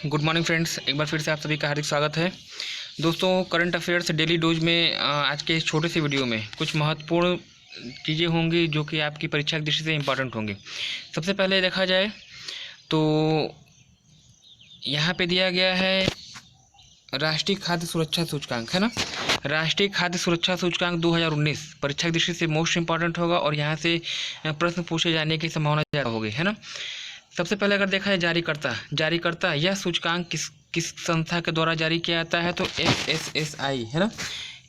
Good morning friends, एक बार फिर से आप सभी का हार्दिक स्वागत है। दोस्तों, करंट अफेयर्स डेली डोज में आज के इस छोटे से वीडियो में कुछ महत्वपूर्ण चीज़ें होंगी जो कि आपकी परीक्षा की दृष्टि से इम्पॉर्टेंट होंगी। सबसे पहले देखा जाए तो यहाँ पे दिया गया है राष्ट्रीय खाद्य सुरक्षा सूचकांक, है ना। राष्ट्रीय खाद्य सुरक्षा सूचकांक 2019 परीक्षा की दृष्टि से मोस्ट इम्पॉर्टेंट होगा और यहाँ से प्रश्न पूछे जाने की संभावना ज़्यादा होगी, है ना। सबसे पहले अगर देखा जाए जारीकर्ता यह सूचकांक किस संस्था के द्वारा जारी किया जाता है, तो FSSAI, है ना।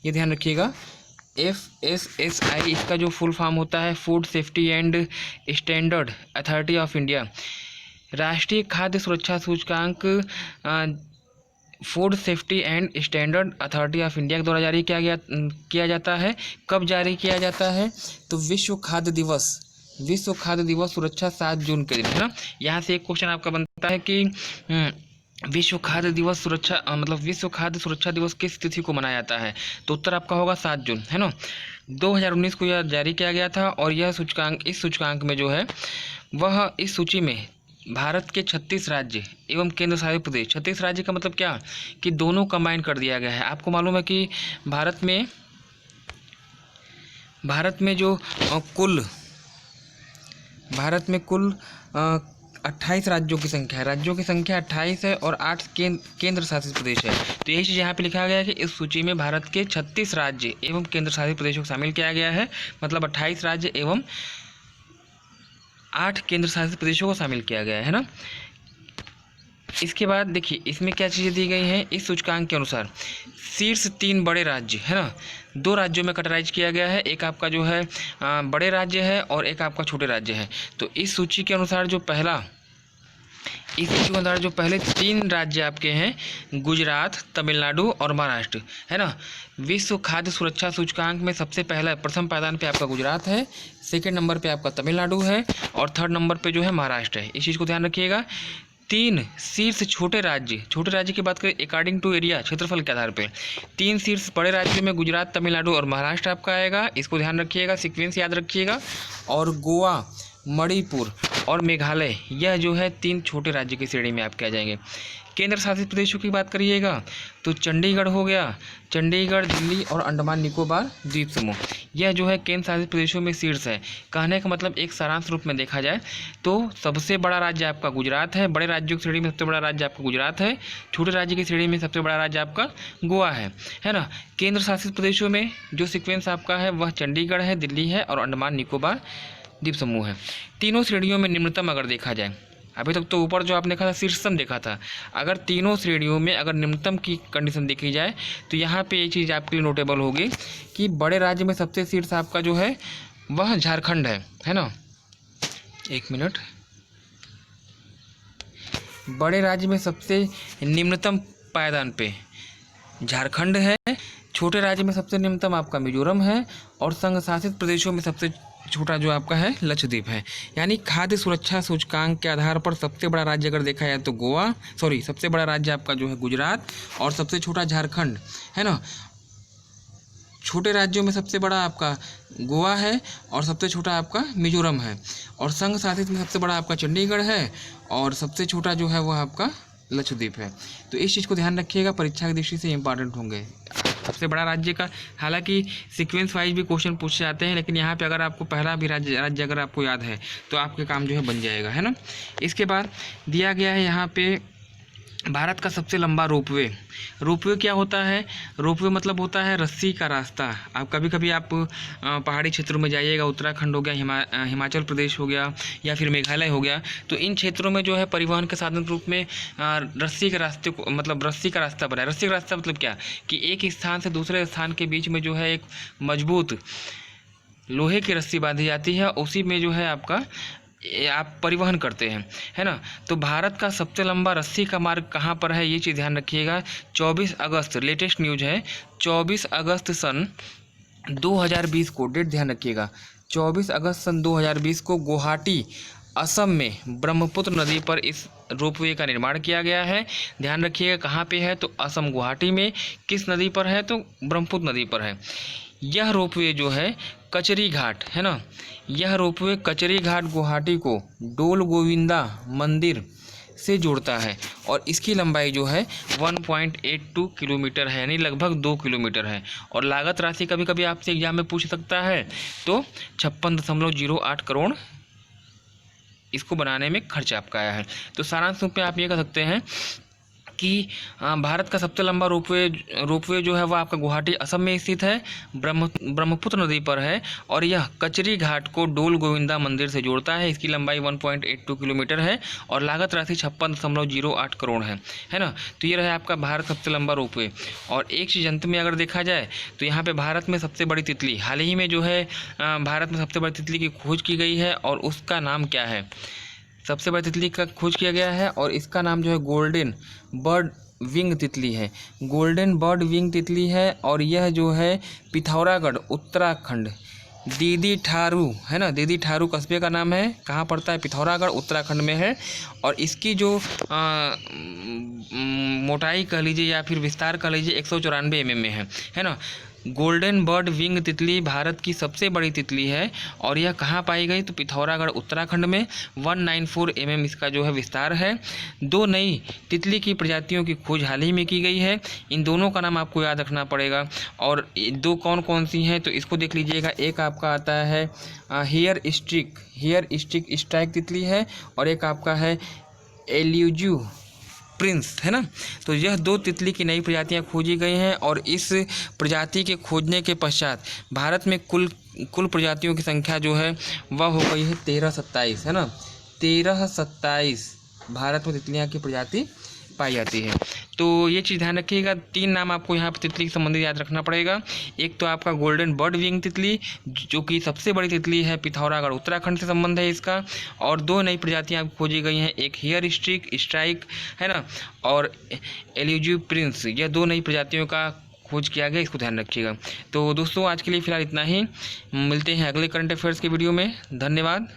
ये ध्यान रखिएगा, FSSAI इसका जो फुल फॉर्म होता है food safety and standard authority of India. राष्ट्रीय खाद्य सुरक्षा सूचकांक food safety and standard authority of India के द्वारा जारी किया जाता है। कब जारी किया जाता है, तो विश्व खाद्य दिवस सुरक्षा 7 जून के दिन, है ना। यहाँ से एक क्वेश्चन आपका बनता है कि विश्व खाद्य सुरक्षा दिवस किस तिथि को मनाया जाता है, तो उत्तर आपका होगा 7 जून, है ना। 2019 को यह जारी किया गया था और यह सूचकांक इस सूचकांक में जो है वह इस सूची में भारत के 36 राज्य एवं केंद्र शासित प्रदेश, 36 राज्य का मतलब क्या कि दोनों कंबाइन कर दिया गया है। आपको मालूम है कि भारत में जो कुल 28 राज्यों की संख्या है, 28 है और 8 केंद्र शासित प्रदेश है। तो यही चीज़ यहाँ पे लिखा गया है कि इस सूची में भारत के 36 राज्य एवं केंद्र शासित प्रदेशों को शामिल किया गया है, मतलब 28 राज्य एवं 8 केंद्र शासित प्रदेशों को शामिल किया गया है ना। इसके बाद देखिए इसमें क्या चीज़ें दी गई हैं। इस सूचकांक के अनुसार शीर्ष 3 बड़े राज्य, है ना, 2 राज्यों में कैटेगराइज किया गया है। एक आपका जो है बड़े राज्य है और एक आपका छोटे राज्य है। तो इस सूची के अनुसार जो पहले 3 राज्य आपके हैं, गुजरात, तमिलनाडु और महाराष्ट्र, है ना। विश्व खाद्य सुरक्षा सूचकांक में सबसे पहला प्रथम पायदान पे आपका गुजरात है, सेकंड नंबर पे आपका तमिलनाडु है और थर्ड नंबर पे जो है महाराष्ट्र है। इस चीज़ को ध्यान रखिएगा। 3 शीर्ष छोटे राज्य की बात करें अकॉर्डिंग टू एरिया, क्षेत्रफल के आधार पे 3 शीर्ष बड़े राज्यों में गुजरात, तमिलनाडु और महाराष्ट्र आपका आएगा। इसको ध्यान रखिएगा, सीक्वेंस याद रखिएगा। और गोवा, मणिपुर और मेघालय, यह जो है 3 छोटे राज्य की श्रेणी में आपके आ जाएंगे। केंद्र शासित प्रदेशों की बात करिएगा तो चंडीगढ़ हो गया, दिल्ली और अंडमान निकोबार द्वीप समूह, यह जो है केंद्र शासित प्रदेशों में शीर्ष है। कहने का मतलब एक सारांश रूप में देखा जाए तो सबसे बड़ा राज्य आपका गुजरात है, बड़े राज्यों की श्रेणी में सबसे बड़ा राज्य आपका गुजरात है, छोटे राज्य की श्रेणी में सबसे बड़ा राज्य आपका गोवा है ना। केंद्र शासित प्रदेशों में जो सीक्वेंस आपका है वह चंडीगढ़ है, दिल्ली है और अंडमान निकोबार द्वीप समूह है। तीनों श्रेणियों में निम्नतम अगर देखा जाए, अभी तक तो ऊपर जो आपने देखा था शीर्षतम देखा था, अगर तीनों श्रेणियों में अगर निम्नतम की कंडीशन देखी जाए तो यहाँ पे ये चीज़ आपके लिए नोटेबल होगी कि बड़े राज्य में सबसे शीर्ष आपका जो है वह झारखंड है ना। एक मिनट, बड़े राज्य में सबसे निम्नतम पायदान पे झारखंड है, छोटे राज्य में सबसे निम्नतम आपका मिजोरम है और संघ शासित प्रदेशों में सबसे छोटा जो आपका है लक्षद्वीप है। यानी खाद्य सुरक्षा सूचकांक के आधार पर सबसे बड़ा राज्य अगर देखा जाए तो सबसे बड़ा राज्य आपका जो है गुजरात और सबसे छोटा झारखंड, है ना। छोटे राज्यों में सबसे बड़ा आपका गोवा है और सबसे छोटा आपका मिजोरम है और संघ शासित में सबसे बड़ा आपका चंडीगढ़ है और सबसे छोटा जो है वह आपका लक्षद्वीप है। तो इस चीज़ को ध्यान रखिएगा, परीक्षा की दृष्टि से इंपॉर्टेंट होंगे। सबसे बड़ा राज्य का हालांकि सीक्वेंस वाइज भी क्वेश्चन पूछे जाते हैं, लेकिन यहाँ पे अगर आपको पहला भी राज्य अगर आपको याद है तो आपके काम जो है बन जाएगा, है ना। इसके बाद दिया गया है यहाँ पे भारत का सबसे लंबा रोपवे क्या होता है। रोपवे मतलब होता है रस्सी का रास्ता। आप कभी आप पहाड़ी क्षेत्रों में जाइएगा, उत्तराखंड हो गया, हिमाचल प्रदेश हो गया या फिर मेघालय हो गया, तो इन क्षेत्रों में जो है परिवहन के साधन के रूप में रस्सी के रास्ते को रस्सी का रास्ता बना है। रस्सी का रास्ता मतलब क्या कि एक स्थान से दूसरे स्थान के बीच में जो है एक मजबूत लोहे की रस्सी बांधी जाती है, उसी में जो है आप परिवहन करते हैं, है ना। तो भारत का सबसे लंबा रस्सी का मार्ग कहाँ पर है, ये चीज़ ध्यान रखिएगा। 24 अगस्त लेटेस्ट न्यूज है, 24 अगस्त सन 2020 को, डेट ध्यान रखिएगा, 24 अगस्त सन 2020 को गुवाहाटी असम में ब्रह्मपुत्र नदी पर इस रोपवे का निर्माण किया गया है। ध्यान रखिएगा कहाँ पे है, तो असम गुवाहाटी में। किस नदी पर है, तो ब्रह्मपुत्र नदी पर है। यह रोपवे जो है कचरी घाट, है ना, यह रोपवे कचरी घाट गुवाहाटी को डोल गोविंदा मंदिर से जोड़ता है और इसकी लंबाई जो है 1.82 किलोमीटर है, यानी लगभग 2 किलोमीटर है। और लागत राशि कभी कभी आपसे एग्जाम में पूछ सकता है, तो 56.08 करोड़ इसको बनाने में खर्च आपका आया है। तो सारांश रूप में आप ये कह सकते हैं कि भारत का सबसे लंबा रोपवे जो है वह आपका गुवाहाटी असम में स्थित है, ब्रह्मपुत्र नदी पर है और यह कचरी घाट को डोल गोविंदा मंदिर से जोड़ता है। इसकी लंबाई 1.82 किलोमीटर है और लागत राशि 56.08 करोड़ है ना। तो ये रहा आपका भारत सबसे लंबा रोपवे। और एक चीज़ अंत में अगर देखा जाए तो यहाँ पे भारत में सबसे बड़ी तितली, हाल ही में जो है भारत में सबसे बड़ी तितली की खोज की गई है और उसका नाम क्या है? सबसे बड़ी तितली का खोज किया गया है और इसका नाम जो है गोल्डन बर्ड विंग तितली है। गोल्डन बर्ड विंग तितली है और यह जो है पिथौरागढ़ उत्तराखंड, दीदी ठारू है ना, दीदी ठारू कस्बे का नाम है। कहाँ पड़ता है? पिथौरागढ़ उत्तराखंड में है। और इसकी जो मोटाई कह लीजिए या फिर विस्तार कह लीजिए 194 mm में है ना। गोल्डन बर्ड विंग तितली भारत की सबसे बड़ी तितली है और यह कहाँ पाई गई? तो पिथौरागढ़ उत्तराखंड में। 194 mm इसका जो है विस्तार है। 2 नई तितली की प्रजातियों की खोज हाल ही में की गई है। इन दोनों का नाम आपको याद रखना पड़ेगा। और 2 कौन कौन सी हैं तो इसको देख लीजिएगा। एक आपका आता है हेयर स्टिक स्ट्राइक तितली है और एक आपका है एल्यूजू प्रिंस है ना। तो यह 2 तितली की नई प्रजातियां खोजी गई हैं और इस प्रजाति के खोजने के पश्चात भारत में कुल प्रजातियों की संख्या जो है वह हो गई है 1327 है ना। 1327 भारत में तितलियां की प्रजाति पाई जाती है। तो ये चीज़ ध्यान रखिएगा। 3 नाम आपको यहाँ पर तितली के संबंधित याद रखना पड़ेगा। एक तो आपका गोल्डन बर्ड विंग तितली जो कि सबसे बड़ी तितली है, पिथौरागढ़ उत्तराखंड से संबंध है इसका। और 2 नई प्रजातियाँ खोजी गई हैं, एक हेयर स्ट्राइक है ना और एल्यूजू प्रिंस। यह 2 नई प्रजातियों का खोज किया गया, इसको ध्यान रखिएगा। तो दोस्तों आज के लिए फ़िलहाल इतना ही, मिलते हैं अगले करंट अफेयर्स के वीडियो में। धन्यवाद।